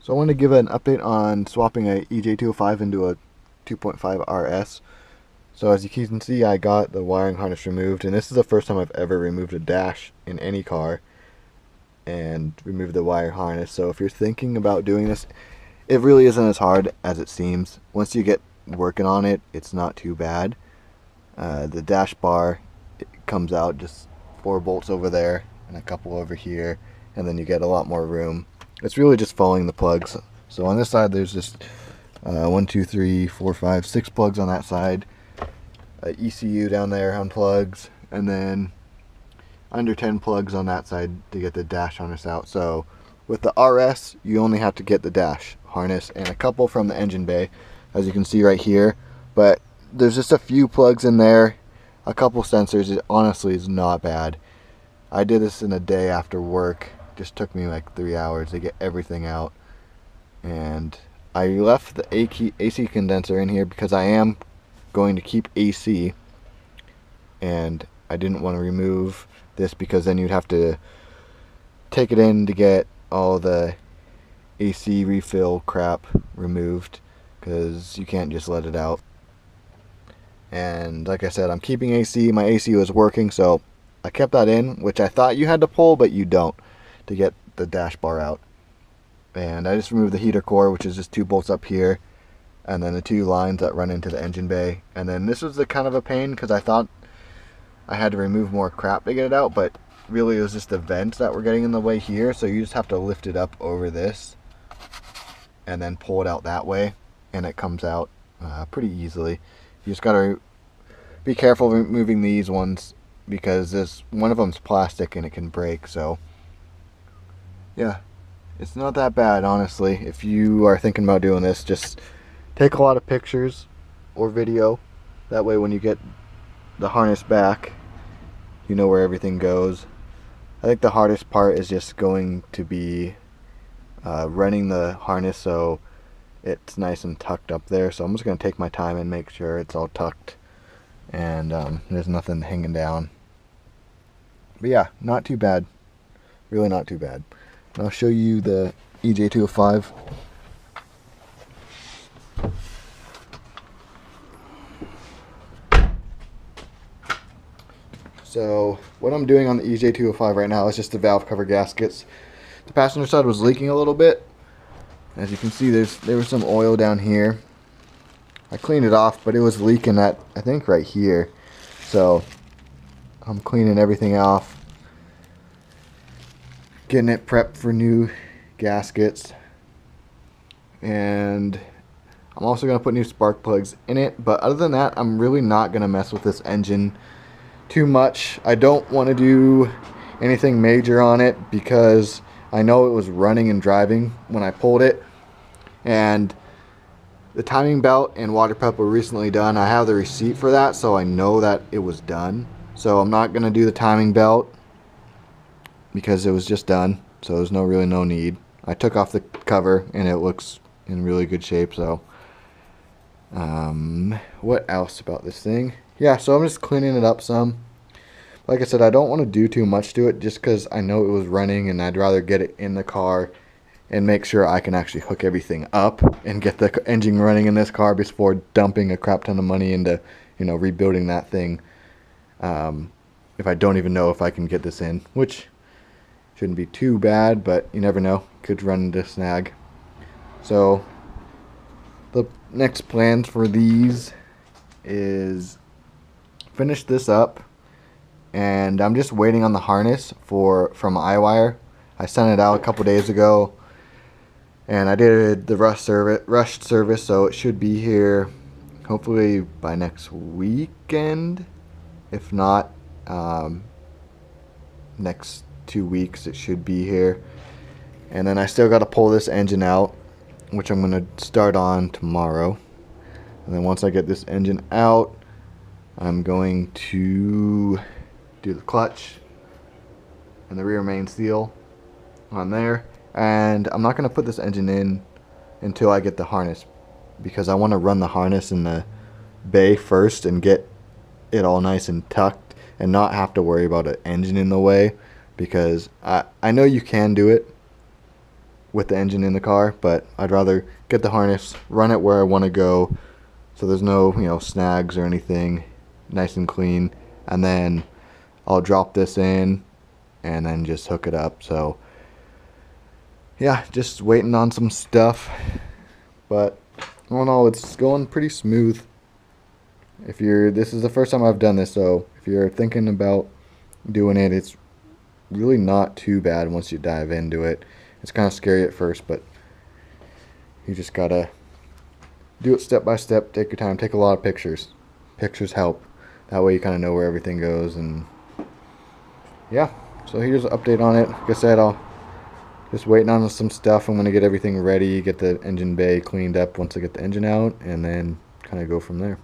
So I want to give an update on swapping a Ej205 into a 2.5 RS. So as you can see, I got the wiring harness removed, and this is the first time I've ever removed a dash in any car and removed the wire harness. So if you're thinking about doing this, it really isn't as hard as it seems. Once you get working on it, it's not too bad. The dash bar, it comes out just 4 bolts over there and a couple over here, and then you get a lot more room. It's really just following the plugs. So on this side there's just 1, 2, 3, 4, 5, 6 plugs on that side. ECU down there on plugs, and then under 10 plugs on that side to get the dash harness out. So with the RS, you only have to get the dash harness and a couple from the engine bay, as you can see right here. But there's just a few plugs in there, a couple sensors. It honestly is not bad. I did this in a day after work. Just took me like 3 hours to get everything out. And I left the AC condenser in here because I am going to keep AC, and I didn't want to remove this because then you'd have to take it in to get all the AC refill crap removed, because you can't just let it out. And like I said, I'm keeping AC. My AC was working, so I kept that in, which I thought you had to pull, but you don't, to get the dash bar out. And I just removed the heater core, which is just 2 bolts up here, and then the 2 lines that run into the engine bay. And then this was the kind of a pain because I thought I had to remove more crap to get it out, but really it was just the vents that were getting in the way here. So you just have to lift it up over this and then pull it out that way, and it comes out pretty easily. You just gotta be careful removing these ones because one of them's plastic and it can break. So yeah, it's not that bad, honestly. If you are thinking about doing this, just take a lot of pictures or video. That way when you get the harness back, you know where everything goes. I think the hardest part is just going to be running the harness so it's nice and tucked up there. So I'm just going to take my time and make sure it's all tucked and there's nothing hanging down. But yeah, not too bad. Really not too bad. I'll show you the Ej205. So what I'm doing on the Ej205 right now is just the valve cover gaskets. The passenger side was leaking a little bit. As you can see, there was some oil down here. I cleaned it off, but it was leaking at, I think, right here. So I'm cleaning everything off, getting it prepped for new gaskets, and I'm also going to put new spark plugs in it. But other than that, I'm really not going to mess with this engine too much. I don't want to do anything major on it because I know it was running and driving when I pulled it, and the timing belt and water pump were recently done. I have the receipt for that, so I know that it was done. So I'm not going to do the timing belt because it was just done, so there's really no need. I took off the cover and it looks in really good shape. So what else about this thing? Yeah, so I'm just cleaning it up some. Like I said, I don't want to do too much to it just because I know it was running, and I'd rather get it in the car and make sure I can actually hook everything up and get the engine running in this car before dumping a crap ton of money into, rebuilding that thing. If I don't even know if I can get this in, which shouldn't be too bad, but you never know, could run into snag. So the next plans for these is finish this up, and I'm just waiting on the harness from iWire. I sent it out a couple days ago, and I did the rushed service, so it should be here hopefully by next weekend. If not, next 2 weeks it should be here. And then I still got to pull this engine out, which I'm going to start on tomorrow. And then once I get this engine out, I'm going to do the clutch and the rear main seal on there. And I'm not going to put this engine in until I get the harness, because I want to run the harness in the bay first and get it all nice and tucked and not have to worry about an engine in the way, because I know you can do it with the engine in the car, but I'd rather get the harness, run it where I want to go, so there's no, snags or anything, nice and clean, and then I'll drop this in and then just hook it up. So yeah, just waiting on some stuff, but all in all, it's going pretty smooth. This is the first time I've done this, so if you're thinking about doing it, it's really not too bad once you dive into it. It's kind of scary at first, but you just gotta do it step by step, take your time, take a lot of pictures. Pictures help. That way you kind of know where everything goes. And yeah, so here's an update on it. Like I said, I'll just waiting on some stuff. I'm going to get everything ready, get the engine bay cleaned up once I get the engine out, and then kind of go from there.